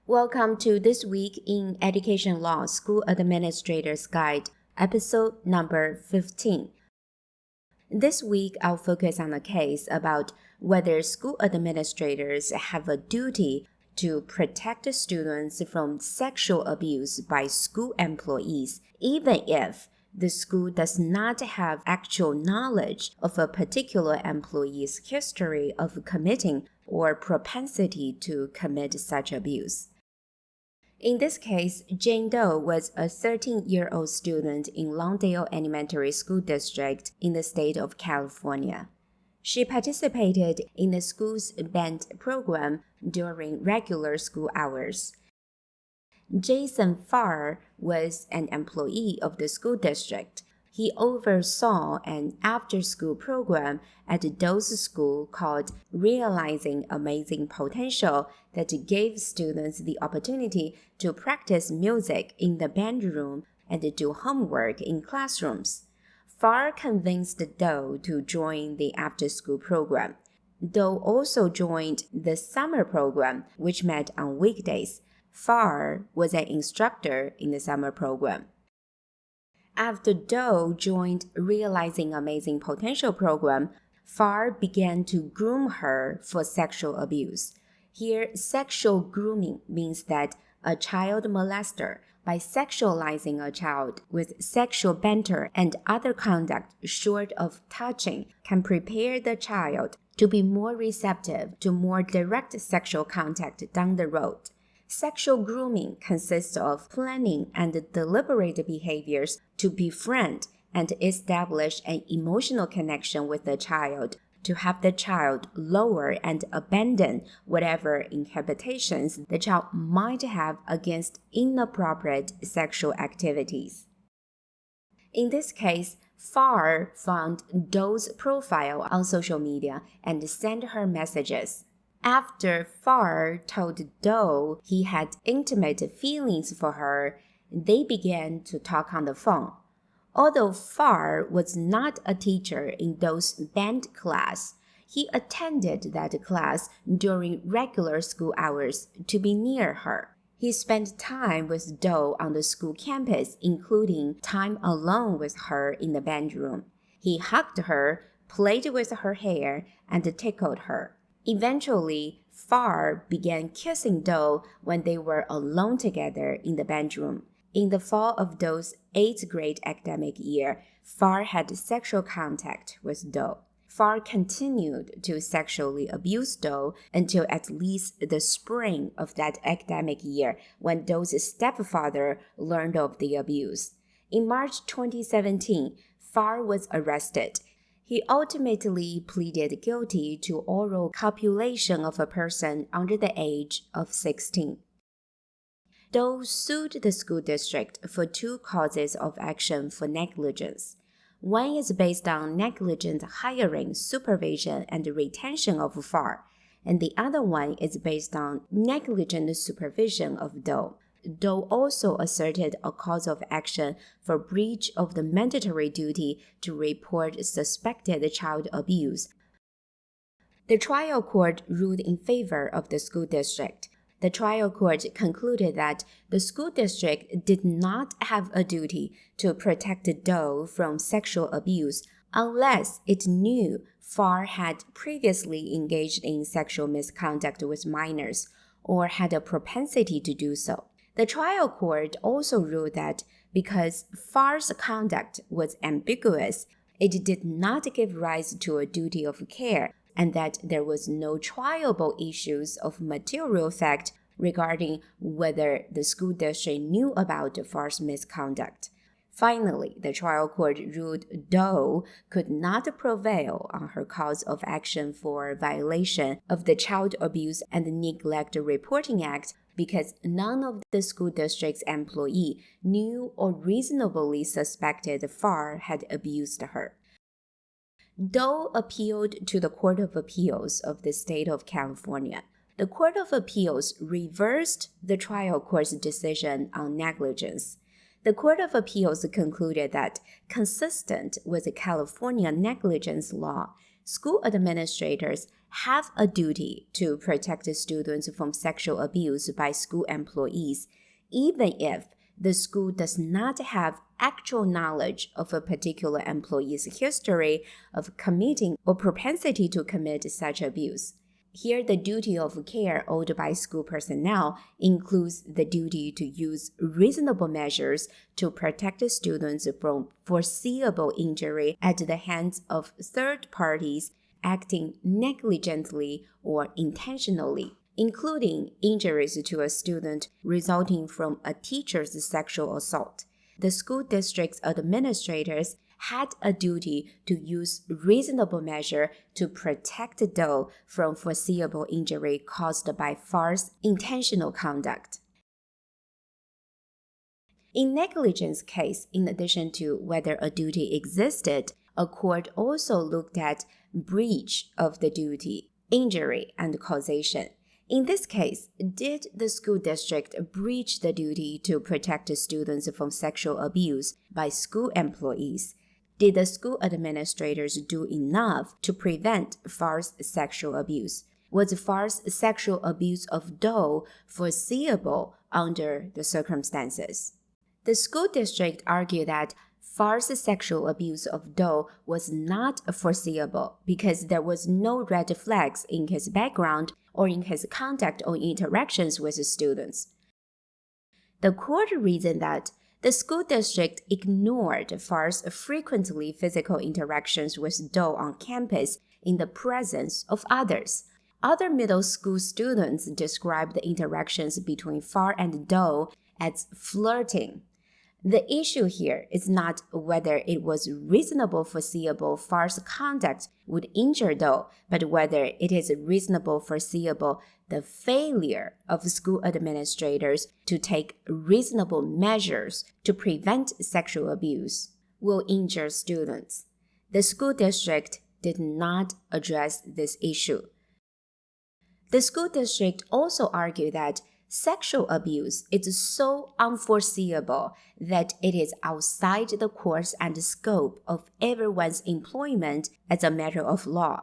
Welcome to This Week in Education Law School Administrator's Guide, episode number 15. This week, I'll focus on a case about whether school administrators have a duty to protect students from sexual abuse by school employees, even if the school does not have actual knowledge of a particular employee's history of committing or propensity to commit such abuse. In this case, Jane Doe was a 13-year-old student in Lawndale Elementary School District in the state of California. She participated in the school's band program during regular school hours. Jason Farr was an employee of the school district. He oversaw an after-school program at Doe's school called Realizing Amazing Potential that gave students the opportunity to practice music in the band room and do homework in classrooms. Farr convinced Doe to join the after-school program. Doe also joined the summer program, which met on weekdays. Farr was an instructor in the summer program. After Doe joined Realizing Amazing Potential program, Farr began to groom her for sexual abuse. Here, sexual grooming means that a child molester, by sexualizing a child with sexual banter and other conduct short of touching, can prepare the child to be more receptive to more direct sexual contact down the road. Sexual grooming consists of planning and deliberate behaviors to befriend and establish an emotional connection with the child, to have the child lower and abandon whatever inhibitions the child might have against inappropriate sexual activities. In this case, Farr found Doe's profile on social media and sent her messages. After Farr told Doe he had intimate feelings for her, they began to talk on the phone. Although Farr was not a teacher in Doe's band class, he attended that class during regular school hours to be near her. He spent time with Doe on the school campus, including time alone with her in the band room. He hugged her, played with her hair, and tickled her. Eventually, Farr began kissing Doe when they were alone together in the bedroom. In the fall of Doe's 8th grade academic year, Farr had sexual contact with Doe. Farr continued to sexually abuse Doe until at least the spring of that academic year, when Doe's stepfather learned of the abuse. In March 2017, Farr was arrested. He ultimately pleaded guilty to oral copulation of a person under the age of 16. Doe sued the school district for 2 causes of action for negligence. One is based on negligent hiring, supervision, and retention of Farr, and the other one is based on negligent supervision of Doe. Doe also asserted a cause of action for breach of the mandatory duty to report suspected child abuse. The trial court ruled in favor of the school district. The trial court concluded that the school district did not have a duty to protect Doe from sexual abuse unless it knew Farr had previously engaged in sexual misconduct with minors or had a propensity to do so. The trial court also ruled that because Farr's conduct was ambiguous, it did not give rise to a duty of care, and that there was no triable issues of material fact regarding whether the school district knew about Farr's misconduct. Finally, the trial court ruled Doe could not prevail on her cause of action for violation of the Child Abuse and Neglect Reporting Act because none of the school district's employees knew or reasonably suspected Farr had abused her. Doe appealed to the Court of Appeals of the state of California. The Court of Appeals reversed the trial court's decision on negligence. The Court of Appeals concluded that, consistent with the California negligence law, School administrators have a duty to protect the students from sexual abuse by school employees, even if the school does not have actual knowledge of a particular employee's history of committing or propensity to commit such abuse. Here, the duty of care owed by school personnel includes the duty to use reasonable measures to protect the students from foreseeable injury at the hands of third parties acting negligently or intentionally, including injuries to a student resulting from a teacher's sexual assault. The school district's administrators had a duty to use reasonable measure to protect those from foreseeable injury caused by false intentional conduct. In negligence case, in addition to whether a duty existed, a court also looked at breach of the duty, injury, and causation. In this case, did the school district breach the duty to protect students from sexual abuse by school employees? Did the school administrators do enough to prevent false sexual abuse? Was false sexual abuse of Doe foreseeable under the circumstances? The school district argued that false sexual abuse of Doe was not foreseeable because there was no red flags in his background or in his conduct or interactions with students. The court reasoned that the school district ignored Farr's frequently physical interactions with Doe on campus in the presence of others. Other middle school students described the interactions between Farr and Doe as flirting. The issue here is not whether it was reasonable foreseeable Farr's conduct would injure Doe, but whether it is reasonable foreseeable the failure of school administrators to take reasonable measures to prevent sexual abuse will injure students. The school district did not address this issue. The school district also argued that sexual abuse is so unforeseeable that it is outside the course and scope of everyone's employment as a matter of law.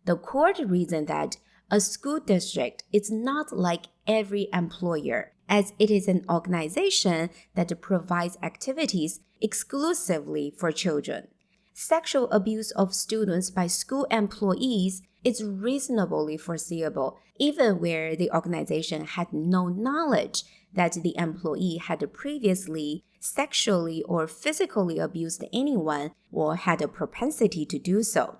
The court reasoned that a school district is not like every employer, as it is an organization that provides activities exclusively for children. Sexual abuse of students by school employees is reasonably foreseeable, even where the organization had no knowledge that the employee had previously sexually or physically abused anyone or had a propensity to do so.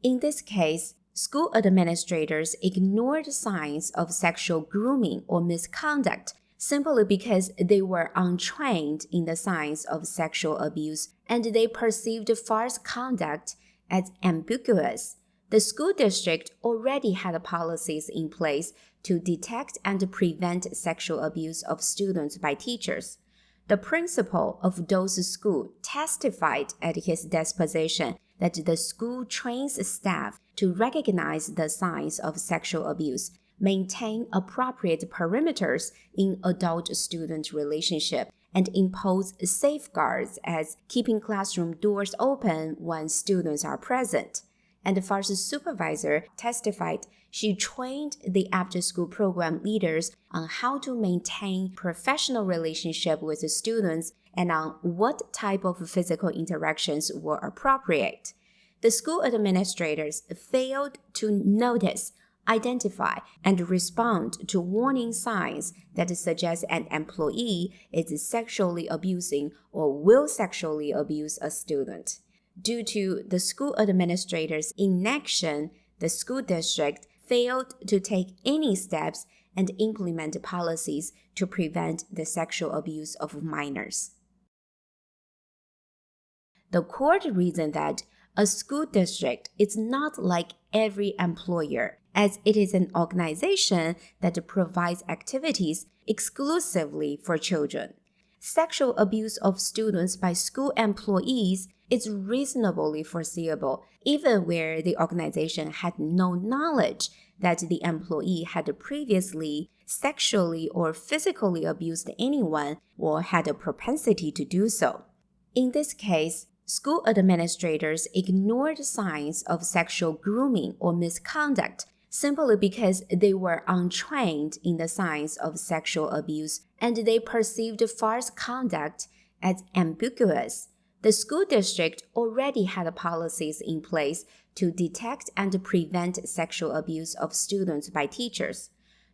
In this case, school administrators ignored signs of sexual grooming or misconduct simply because they were untrained in the signs of sexual abuse and they perceived Farr's conduct as ambiguous. The school district already had policies in place to detect and prevent sexual abuse of students by teachers. The principal of Doe's school testified at his deposition that the school trains staff to recognize the signs of sexual abuse, maintain appropriate perimeters in adult-student relationship, and impose safeguards as keeping classroom doors open when students are present. And Farr's supervisor testified she trained the after-school program leaders on how to maintain professional relationship with the students and on what type of physical interactions were appropriate. The school administrators failed to notice, identify, and respond to warning signs that suggest an employee is sexually abusing or will sexually abuse a student. Due to the school administrator's inaction, the school district failed to take any steps and implement policies to prevent the sexual abuse of minors. The court reasoned that a school district is not like every employer, as it is an organization that provides activities exclusively for children. Sexual abuse of students by school employees is reasonably foreseeable, even where the organization had no knowledge that the employee had previously sexually or physically abused anyone or had a propensity to do so. In this case, School administrators ignored signs of sexual grooming or misconduct simply because they were untrained in the signs of sexual abuse and they perceived false conduct as ambiguous. The school district already had policies in place to detect and prevent sexual abuse of students by teachers.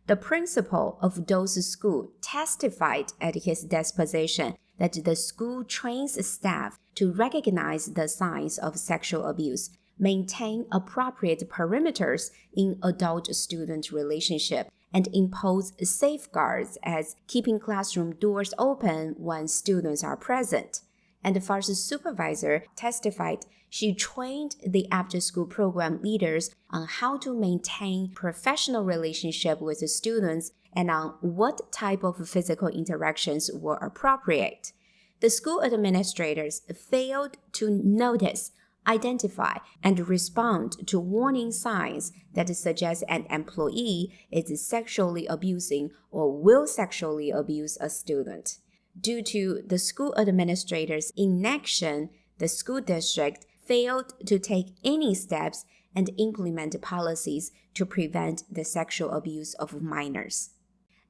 The principal of those schools testified at his deposition that the school trains staff to recognize the signs of sexual abuse, maintain appropriate perimeters in adult-student relationship, and impose safeguards as keeping classroom doors open when students are present. And the first supervisor testified she trained the after-school program leaders on how to maintain professional relationship with the students and on what type of physical interactions were appropriate. The school administrators failed to notice, identify, and respond to warning signs that suggest an employee is sexually abusing or will sexually abuse a student. Due to the school administrator's inaction, the school district failed to take any steps and implement policies to prevent the sexual abuse of minors.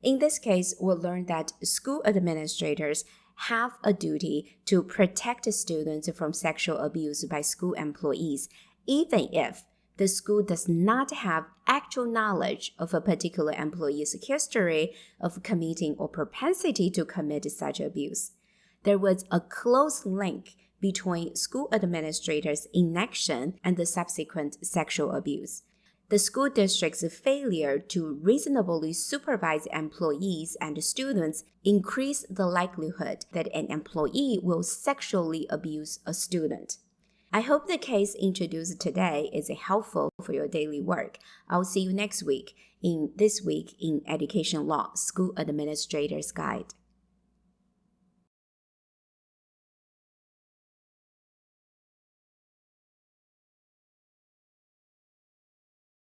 In this case, we'll learn that school administrators have a duty to protect students from sexual abuse by school employees, even if the school does not have actual knowledge of a particular employee's history of committing or propensity to commit such abuse. There was a close link between school administrators' inaction and the subsequent sexual abuse. The school district's failure to reasonably supervise employees and students increased the likelihood that an employee will sexually abuse a student. I hope the case introduced today is helpful for your daily work. I'll see you next week in This Week in Education Law, School Administrator's Guide.